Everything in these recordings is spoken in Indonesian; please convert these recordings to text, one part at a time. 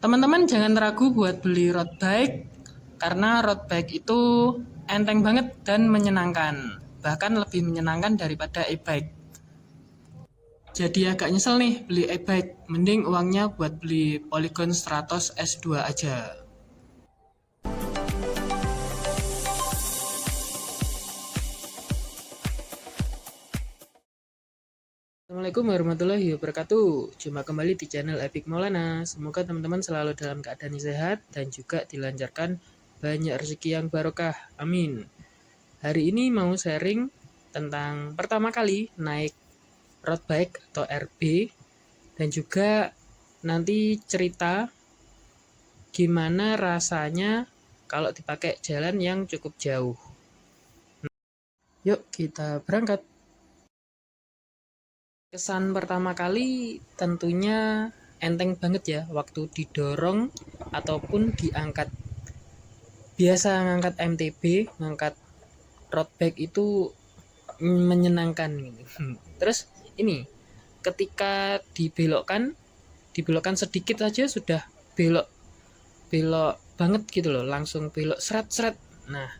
Teman-teman jangan ragu buat beli road bike karena road bike itu enteng banget dan menyenangkan. Bahkan lebih menyenangkan daripada e-bike. Jadi agak nyesel nih beli e-bike, mending uangnya buat beli Polygon Stratos S2 aja. Assalamualaikum warahmatullahi wabarakatuh. Jumpa kembali di channel Epic Maulana. Semoga teman-teman selalu dalam keadaan sehat dan juga dilancarkan banyak rezeki yang barokah. Amin. Hari ini mau sharing tentang pertama kali naik road bike atau RB dan juga nanti cerita gimana rasanya kalau dipakai jalan yang cukup jauh. Yuk kita berangkat. Kesan pertama kali tentunya enteng banget ya waktu didorong ataupun diangkat. Biasa ngangkat MTB, ngangkat road bike itu menyenangkan gitu. Terus ini ketika dibelokkan sedikit saja sudah belok belok banget gitu loh, langsung belok seret-seret. Nah,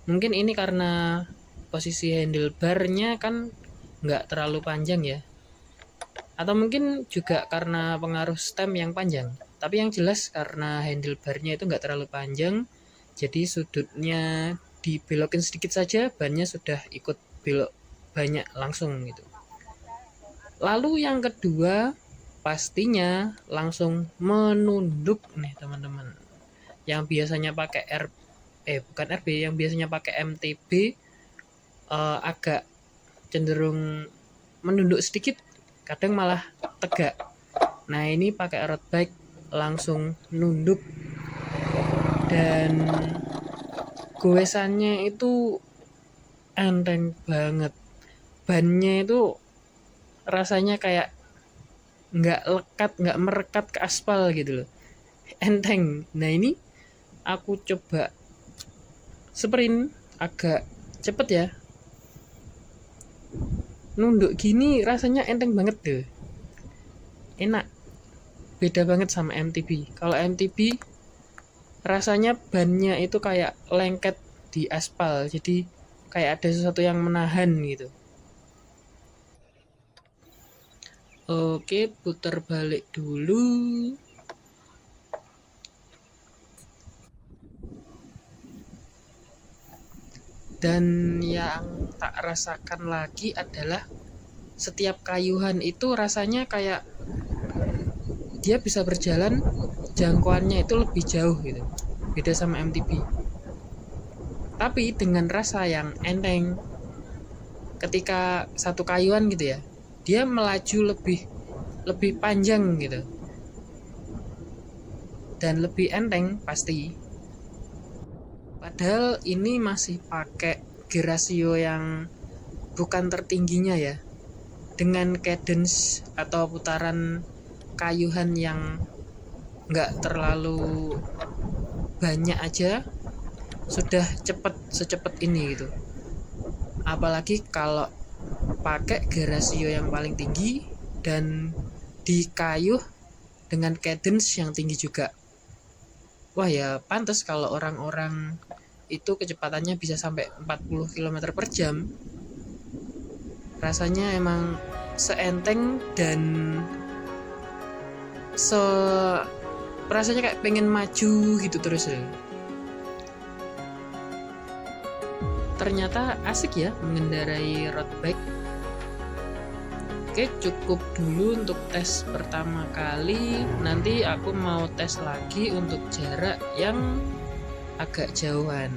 mungkin ini karena posisi handlebarnya kan nggak terlalu panjang ya, atau mungkin juga karena pengaruh stem yang panjang. Tapi yang jelas karena handlebarnya itu nggak terlalu panjang, jadi sudutnya dibelokin sedikit saja, bannya sudah ikut belok banyak langsung gitu. Lalu yang kedua, pastinya langsung menunduk nih teman-teman. Yang biasanya pakai bukan RB, yang biasanya pakai MTB agak cenderung menunduk sedikit, kadang malah tegak. Nah, ini pakai road bike langsung nunduk dan goesannya itu enteng banget. Bannya itu rasanya kayak nggak lekat, nggak merekat ke aspal gitu loh, enteng. Nah, ini aku coba sprint agak cepet ya, nunduk gini rasanya enteng banget deh, enak, beda banget sama MTB. Kalau MTB rasanya bannya itu kayak lengket di aspal, jadi kayak ada sesuatu yang menahan gitu. Oke, putar balik dulu. Dan yang tak rasakan lagi adalah setiap kayuhan itu rasanya kayak dia bisa berjalan, jangkauannya itu lebih jauh gitu, beda sama MTB. Tapi dengan rasa yang enteng, ketika satu kayuhan gitu ya, dia melaju lebih lebih panjang gitu dan lebih enteng pasti. Padahal ini masih pakai gear ratio yang bukan tertingginya ya, dengan cadence atau putaran kayuhan yang nggak terlalu banyak aja sudah secepat ini gitu. Apalagi kalau pakai gear ratio yang paling tinggi dan dikayuh dengan cadence yang tinggi juga. Wah, ya pantas kalau orang-orang itu kecepatannya bisa sampai 40 km per jam. Rasanya emang seenteng dan rasanya kayak pengen maju gitu terus ya. Ternyata asik ya mengendarai road bike. Oke, cukup dulu untuk tes pertama kali. Nanti aku mau tes lagi untuk jarak yang agak jauhan.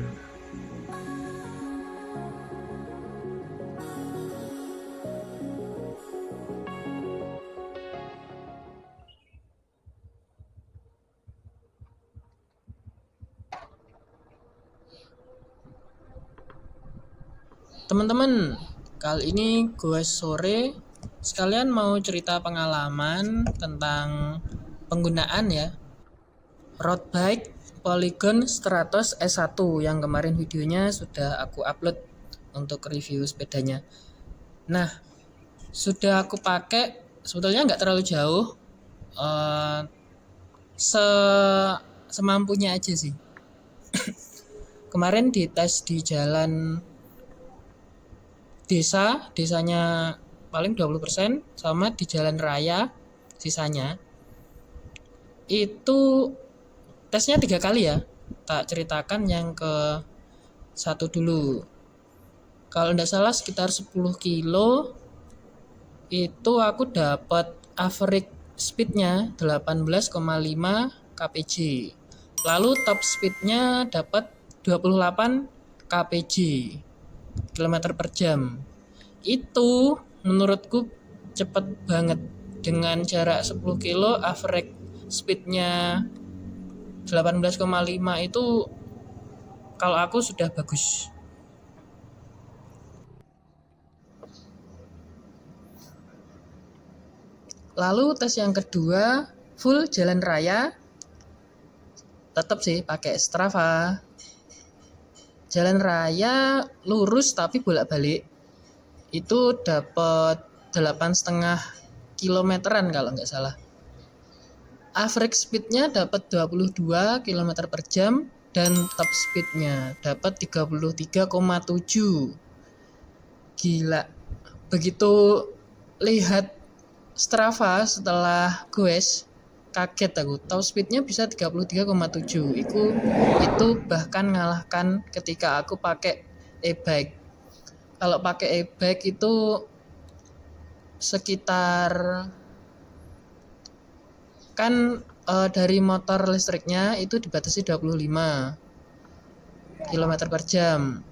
Teman-teman, kali ini gue sore sekalian mau cerita pengalaman tentang penggunaan ya road bike Polygon Stratos S1 yang kemarin videonya sudah aku upload untuk review sepedanya. Nah, sudah aku pakai sebetulnya nggak terlalu jauh, se semampunya aja sih. Kemarin dites di jalan desanya paling 20%, sama di jalan raya sisanya. Itu tesnya 3 kali ya. Tak ceritakan yang ke satu dulu. Kalau tidak salah sekitar 10 kilo itu aku dapat average speednya 18,5 kpj. Lalu top speednya dapat 28 kpj, kilometer per jam. Itu menurutku cepet banget. Dengan jarak 10 kilo average speednya 18,5 itu kalau aku sudah bagus. Lalu tes yang kedua full jalan raya, tetap sih pakai Strava. Jalan raya lurus tapi bolak-balik itu dapat 8,5 kilometeran kalau nggak salah. Average speednya dapat 22 km per jam dan top speednya dapat 33,7. Gila. Begitu lihat Strava setelah goes, kaget aku. Top speednya bisa 33,7. Itu bahkan ngalahkan ketika aku pakai e-bike. Kalau pakai e-bike itu sekitar kan dari motor listriknya itu dibatasi 25 km per jam.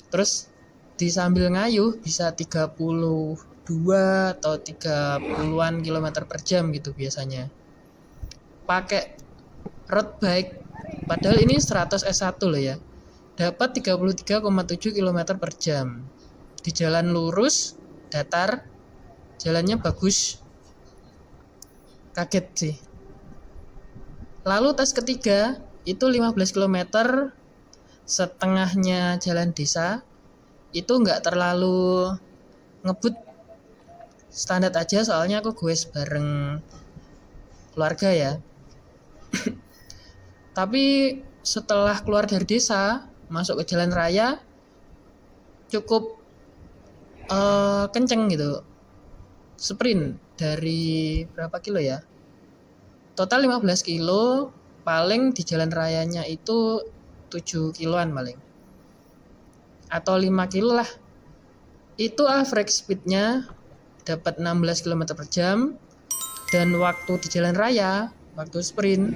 Terus di sambil ngayuh bisa 32 atau 30-an km per jam gitu biasanya. Pakai road bike, padahal ini 100 S1 loh ya, dapat 33,7 km per jam. Di jalan lurus, datar, jalannya bagus. Kaget sih. Lalu tes ketiga itu 15 km, setengahnya jalan desa. Itu nggak terlalu ngebut, standar aja soalnya aku goes bareng keluarga ya. Tapi setelah keluar dari desa masuk ke jalan raya cukup kenceng gitu. Sprint dari berapa kilo ya? Total 15 kilo, paling di jalan rayanya itu 7 kiloan paling. Atau 5 kilo lah. Itu average speednya dapat 16 km per jam. Dan waktu di jalan raya, waktu sprint,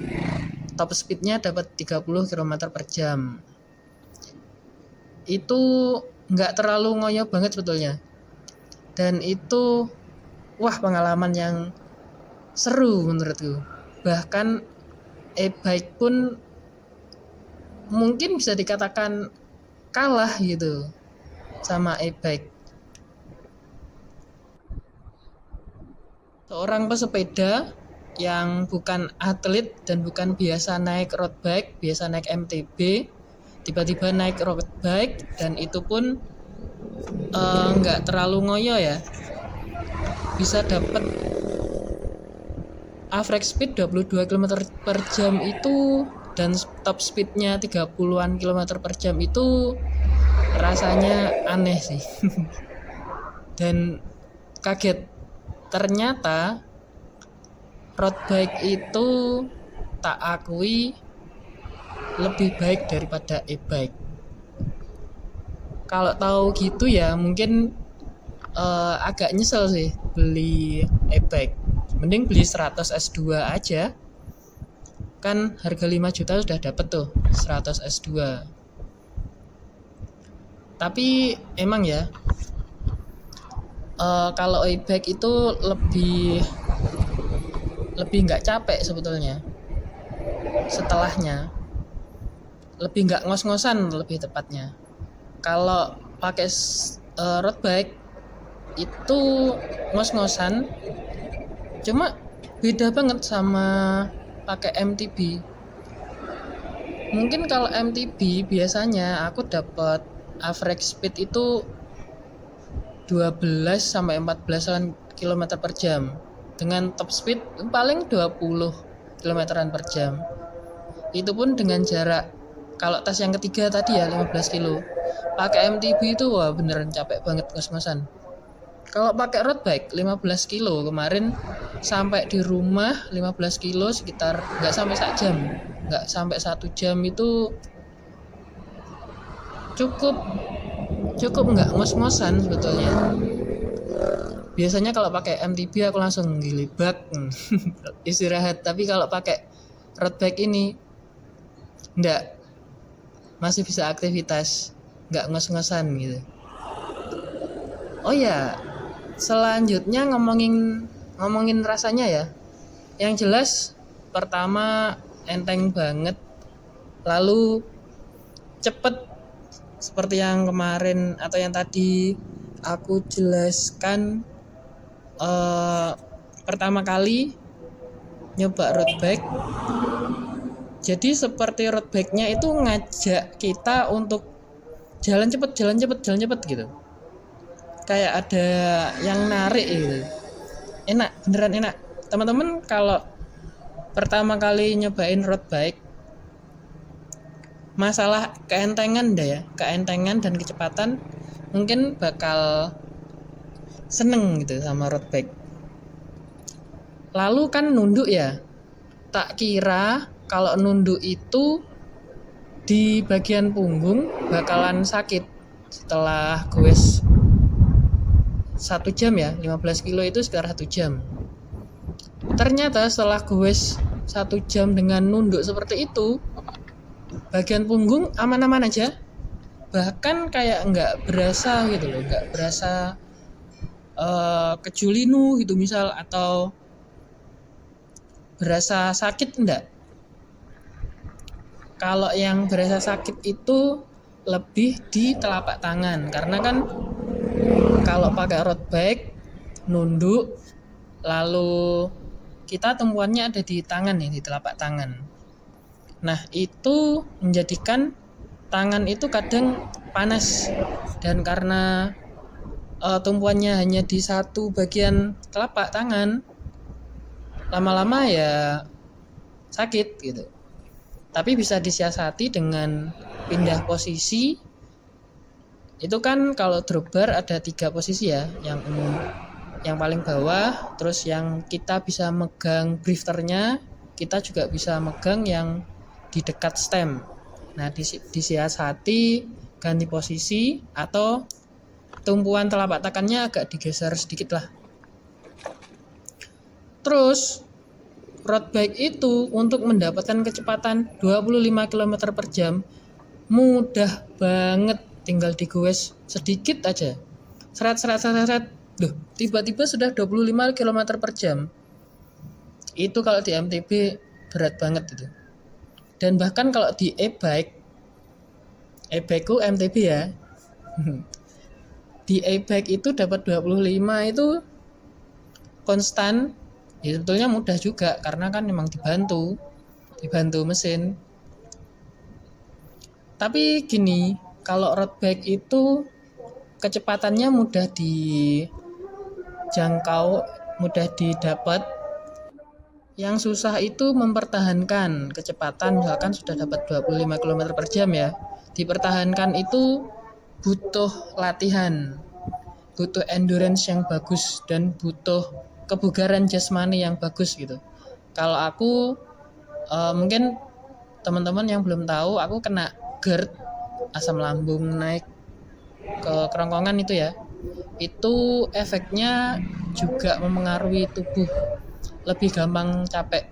top speednya dapat 30 km per jam. Itu nggak terlalu ngoyo banget sebetulnya. Dan itu wah, pengalaman yang seru menurutku. Bahkan e-bike pun mungkin bisa dikatakan kalah gitu sama e-bike. Seorang pesepeda yang bukan atlet dan bukan biasa naik road bike, biasa naik MTB, tiba-tiba naik road bike dan itu pun nggak terlalu ngoyo ya. Bisa dapat average speed 22 km per jam itu dan top speednya 30-an km per jam itu rasanya aneh sih. Dan kaget, ternyata road bike itu tak akui lebih baik daripada e-bike. Kalau tahu gitu ya mungkin agak nyesel sih beli e-bike. Mending beli 100 S2 aja. Kan harga 5 juta sudah dapet tuh 100 S2. Tapi emang ya kalau e-bike itu lebih nggak capek sebetulnya. Setelahnya lebih nggak ngos-ngosan lebih tepatnya. Kalau pakai road bike itu ngos-ngosan, cuma beda banget sama pakai MTB. Mungkin kalau MTB biasanya aku dapat average speed itu 12 sampai 14 km per jam dengan top speed paling 20 kilometeran per jam. Itu pun dengan jarak, kalau tes yang ketiga tadi ya 15 kilo. Pakai MTB itu wah beneran capek banget ngos-ngosan. Kalau pakai road bike 15 kilo kemarin sampai di rumah 15 kilo sekitar nggak sampai 1 jam, nggak sampai 1 jam itu cukup nggak ngos-ngosan sebetulnya. Biasanya kalau pakai MTB aku langsung gilibak istirahat, tapi kalau pakai road bike ini nggak, masih bisa aktivitas, nggak ngos-ngosan gitu. Oh ya, selanjutnya ngomongin rasanya ya. Yang jelas pertama enteng banget, lalu cepet seperti yang kemarin atau yang tadi aku jelaskan. Pertama kali nyoba road bike, jadi seperti road bike-nya itu ngajak kita untuk jalan cepet gitu, kayak ada yang narik gitu. Enak, beneran enak. Teman-teman kalau pertama kali nyobain road bike, masalah keentengan dan kecepatan, mungkin bakal seneng gitu sama road bike. Lalu kan nunduk ya, tak kira kalau nunduk itu di bagian punggung bakalan sakit setelah goes 1 jam ya, 15 kilo itu sekitar 1 jam. Ternyata setelah goes 1 jam dengan nunduk seperti itu, bagian punggung aman-aman aja, bahkan kayak nggak berasa gitu loh, nggak berasa kejulinu gitu misal, atau berasa sakit enggak. Kalau yang berasa sakit itu lebih di telapak tangan, karena kan kalau pakai road bike nunduk lalu kita tumpuannya ada di tangan nih, di telapak tangan. Nah itu menjadikan tangan itu kadang panas, dan karena tumpuannya hanya di satu bagian telapak tangan, lama-lama ya sakit gitu. Tapi bisa disiasati dengan pindah posisi. Itu kan kalau drop bar ada 3 posisi ya, yang umum, yang paling bawah, terus yang kita bisa megang drifternya, kita juga bisa megang yang di dekat stem. Nah disiasati ganti posisi, atau tumpuan telapak tangannya agak digeser sedikit lah. Terus road bike itu untuk mendapatkan kecepatan 25 km per jam mudah banget, tinggal digoes sedikit aja, seret, loh tiba-tiba sudah 25 km per jam. Itu kalau di MTB berat banget itu. Dan bahkan kalau di e-bike ku MTB ya di e-bike itu dapat 25 itu konstan. Ya sebetulnya mudah juga, karena kan memang dibantu mesin. Tapi gini, kalau road bike itu kecepatannya mudah dijangkau, mudah didapat. Yang susah itu mempertahankan kecepatan, misalkan sudah dapat 25 km per jam ya, dipertahankan itu butuh latihan, butuh endurance yang bagus, dan butuh kebugaran jasmani yang bagus gitu. Kalau aku mungkin teman-teman yang belum tahu, aku kena GERD, asam lambung naik ke kerongkongan itu ya. Itu efeknya juga memengaruhi tubuh, lebih gampang capek.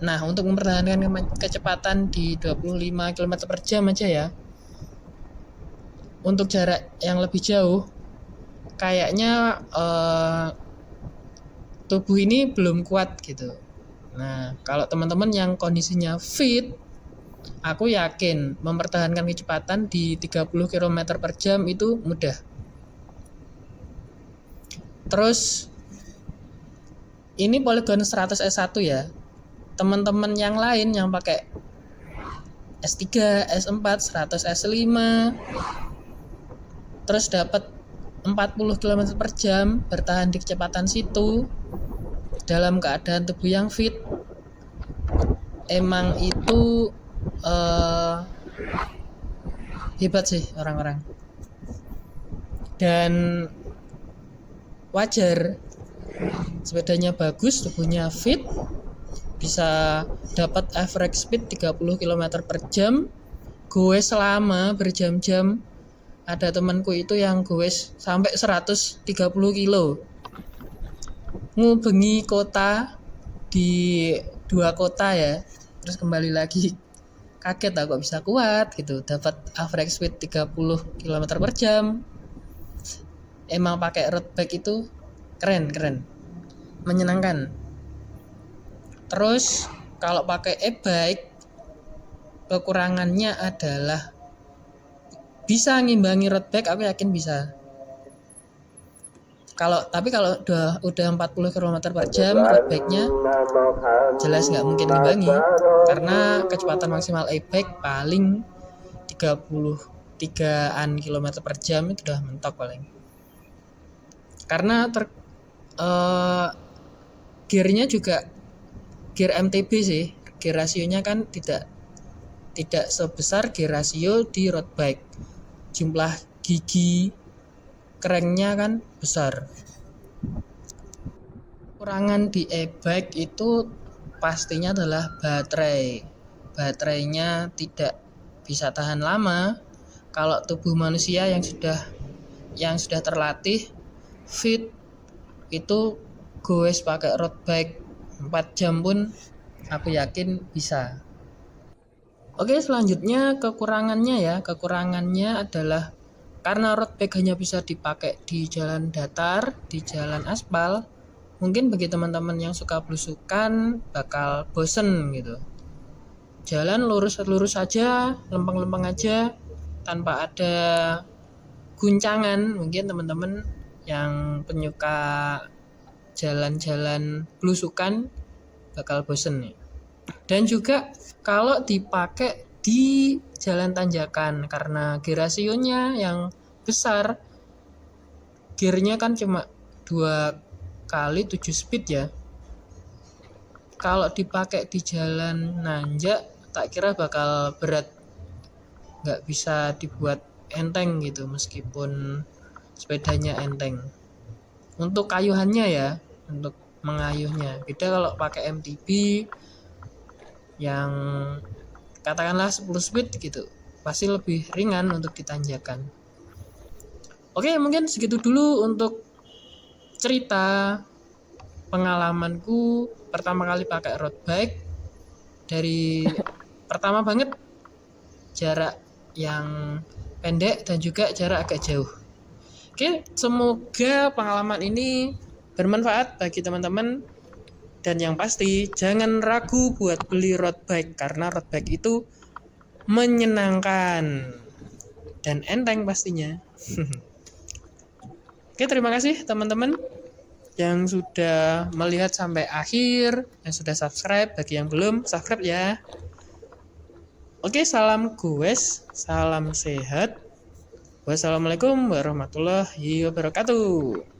Nah untuk mempertahankan kecepatan di 25 km per jam aja ya, untuk jarak yang lebih jauh kayaknya tubuh ini belum kuat gitu. Nah kalau teman-teman yang kondisinya fit, aku yakin mempertahankan kecepatan di 30 km per jam itu mudah. Terus ini Polygon 100 S1 ya. Teman-teman yang lain yang pakai S3, S4, 100 S5 terus dapat 40 km per jam bertahan di kecepatan situ, dalam keadaan tubuh yang fit, emang itu hebat sih orang-orang. Dan wajar, sepedanya bagus, tubuhnya fit, bisa dapat average speed 30 km per jam, goes selama berjam-jam. Ada temanku itu yang goes sampai 130 kilo, ngubengi kota di 2 kota ya, terus kembali lagi. Kaget lah kok bisa kuat gitu, dapat average speed 30 km per jam. Emang pakai road bike itu keren, menyenangkan. Terus kalau pakai e-bike, kekurangannya adalah bisa ngimbangi road bike, aku yakin bisa. Tapi kalau udah 40 km per jam, road bike-nya jelas nggak mungkin ngimbangi, karena kecepatan maksimal e-bike paling 33an km per jam, itu udah mentok paling. Karena gearnya juga gear MTB sih, gear rasionya kan tidak sebesar gear rasio di road bike. Jumlah gigi cranknya kan besar. Kekurangan di e-bike itu pastinya adalah baterainya tidak bisa tahan lama. Kalau tubuh manusia yang sudah terlatih fit, itu goes pakai road bike 4 jam pun aku yakin bisa. Oke, selanjutnya kekurangannya adalah karena road bike hanya bisa dipakai di jalan datar, di jalan aspal. Mungkin bagi teman-teman yang suka belusukan bakal bosen gitu. Jalan lurus aja, lempeng-lempeng aja, tanpa ada guncangan. Mungkin teman-teman yang penyuka jalan-jalan belusukan bakal bosen nih. Dan juga kalau dipakai di jalan tanjakan, karena gear rasionya yang besar, gearnya kan cuma 2 kali 7 speed ya. Kalau dipakai di jalan nanjak, tak kira bakal berat, nggak bisa dibuat enteng gitu meskipun sepedanya enteng. Untuk kayuhannya ya, untuk mengayuhnya beda kalau pakai MTB yang katakanlah 10 speed gitu, pasti lebih ringan untuk ditanjakan. Oke, mungkin segitu dulu untuk cerita pengalamanku pertama kali pakai road bike. Dari pertama banget, jarak yang pendek dan juga jarak agak jauh. Oke, semoga pengalaman ini bermanfaat bagi teman-teman. Dan yang pasti jangan ragu buat beli road bike, karena road bike itu menyenangkan dan enteng pastinya. Oke, terima kasih teman-teman yang sudah melihat sampai akhir, yang sudah subscribe. Bagi yang belum, subscribe ya. Oke, salam goes, salam sehat. Wassalamualaikum warahmatullahi wabarakatuh.